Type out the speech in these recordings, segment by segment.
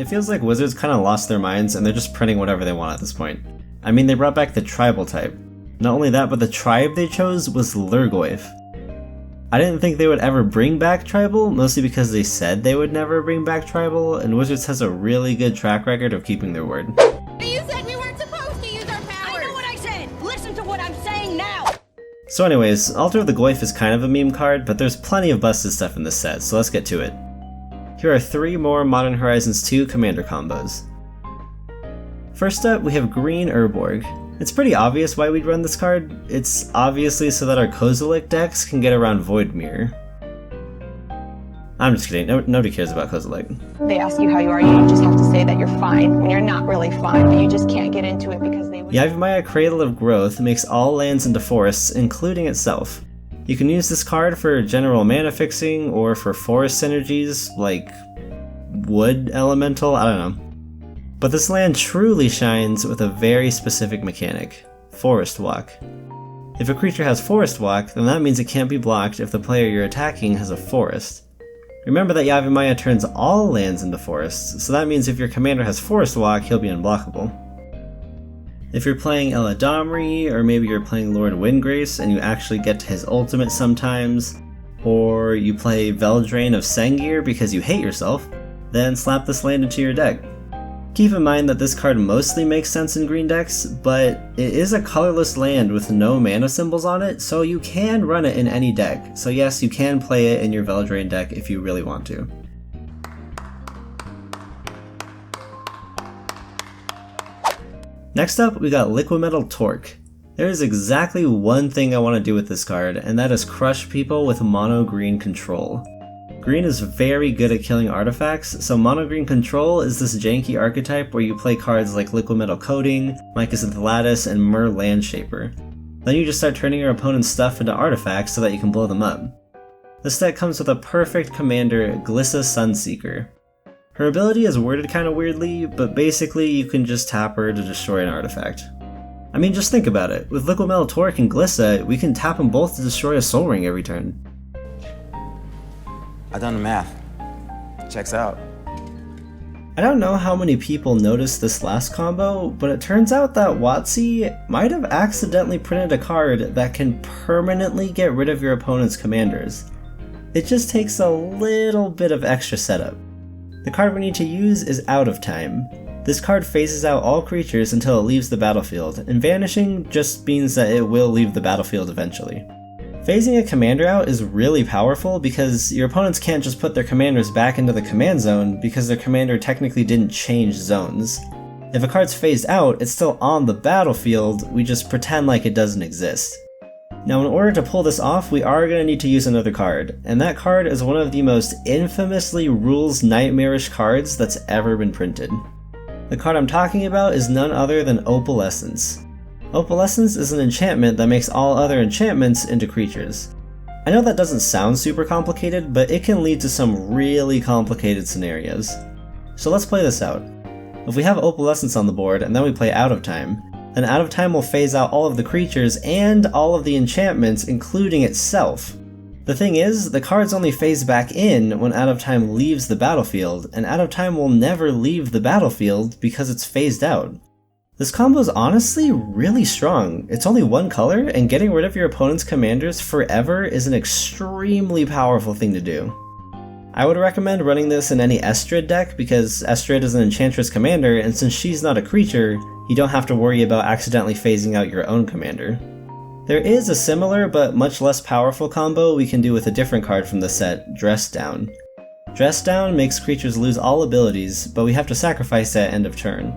It feels like Wizards kinda lost their minds and they're just printing whatever they want at this point. I mean, they brought back the tribal type. Not only that, but the tribe they chose was Lurgoyf. I didn't think they would ever bring back tribal, mostly because they said they would never bring back tribal, and Wizards has a really good track record of keeping their word. You said we weren't supposed to use our powers! I know what I said! Listen to what I'm saying now! So anyways, Altar of the Goyf is kind of a meme card, but there's plenty of busted stuff in this set, so let's get to it. Here are 3 more Modern Horizons 2 commander combos. First up, we have Green Urborg. It's pretty obvious why we'd run this card. It's obviously so that our Kozilek decks can get around Void Mirror. I'm just kidding, nobody cares about Kozilek. They ask you how you are, you just have to say that you're fine when you're not really fine, but you just can't get into it because they would— Yavimaya Cradle of Growth makes all lands into forests, including itself. You can use this card for general mana fixing or for forest synergies, like Wood Elemental, I don't know. But this land truly shines with a very specific mechanic, Forest Walk. If a creature has Forest Walk, then that means it can't be blocked if the player you're attacking has a forest. Remember that Yavimaya turns all lands into forests, so that means if your commander has Forest Walk, he'll be unblockable. If you're playing Eladamri, or maybe you're playing Lord Windgrace and you actually get to his ultimate sometimes, or you play Veldrain of Sengir because you hate yourself, then slap this land into your deck. Keep in mind that this card mostly makes sense in green decks, but it is a colorless land with no mana symbols on it, so you can run it in any deck. So yes, you can play it in your Veldrain deck if you really want to. Next up, we got Liquidmetal Torque. There is exactly one thing I want to do with this card, and that is crush people with mono green control. Green is very good at killing artifacts, so mono green control is this janky archetype where you play cards like Liquidmetal Coating, Mycosynth Lattice, and Myr Landshaper. Then you just start turning your opponent's stuff into artifacts so that you can blow them up. This deck comes with a perfect commander, Glissa Sunseeker. Her ability is worded kinda weirdly, but basically you can just tap her to destroy an artifact. I mean, just think about it. With Liquidmetal Torque and Glissa, we can tap them both to destroy a Soul Ring every turn. I've done the math. Checks out. I don't know how many people noticed this last combo, but it turns out that WotC might have accidentally printed a card that can permanently get rid of your opponent's commanders. It just takes a little bit of extra setup. The card we need to use is Out of Time. This card phases out all creatures until it leaves the battlefield, and vanishing just means that it will leave the battlefield eventually. Phasing a commander out is really powerful because your opponents can't just put their commanders back into the command zone because their commander technically didn't change zones. If a card's phased out, it's still on the battlefield, we just pretend like it doesn't exist. Now in order to pull this off, we are going to need to use another card, and that card is one of the most infamously rules nightmarish cards that's ever been printed. The card I'm talking about is none other than Opalescence. Opalescence is an enchantment that makes all other enchantments into creatures. I know that doesn't sound super complicated, but it can lead to some really complicated scenarios. So let's play this out. If we have Opalescence on the board and then we play Out of Time, then Out of Time will phase out all of the creatures and all of the enchantments, including itself. The thing is, the cards only phase back in when Out of Time leaves the battlefield, and Out of Time will never leave the battlefield because it's phased out. This combo is honestly really strong. It's only one color, and getting rid of your opponent's commanders forever is an extremely powerful thing to do. I would recommend running this in any Estrid deck because Estrid is an Enchantress commander, and since she's not a creature, you don't have to worry about accidentally phasing out your own commander. There is a similar but much less powerful combo we can do with a different card from the set, Dress Down. Dress Down makes creatures lose all abilities, but we have to sacrifice at end of turn.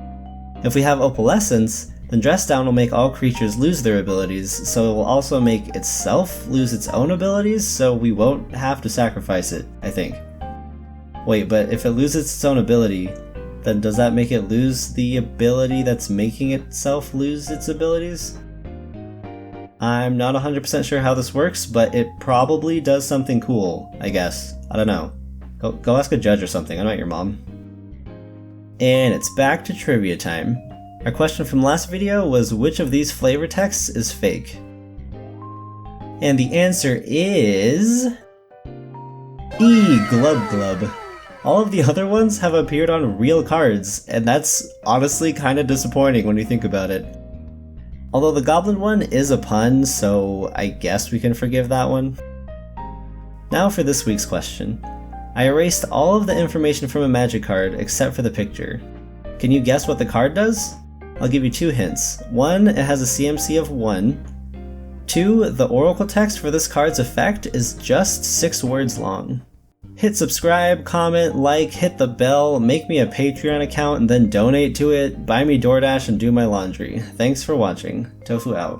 If we have Opalescence, then Dress Down will make all creatures lose their abilities, so it will also make itself lose its own abilities, so we won't have to sacrifice it, I think. Wait, but if it loses its own ability, then does that make it lose the ability that's making itself lose its abilities? I'm not 100% sure how this works, but it probably does something cool, I guess. I don't know. Go ask a judge or something, I'm not your mom. And it's back to trivia time. Our question from last video was which of these flavor texts is fake? And the answer is... E. Glub Glub. All of the other ones have appeared on real cards, and that's honestly kinda disappointing when you think about it. Although the goblin one is a pun, so I guess we can forgive that one. Now for this week's question. I erased all of the information from a magic card except for the picture. Can you guess what the card does? I'll give you 2 hints. 1, it has a CMC of 1. 2, the oracle text for this card's effect is just 6 words long. Hit subscribe, comment, like, hit the bell, make me a Patreon account and then donate to it, buy me DoorDash and do my laundry. Thanks for watching. Tofu out.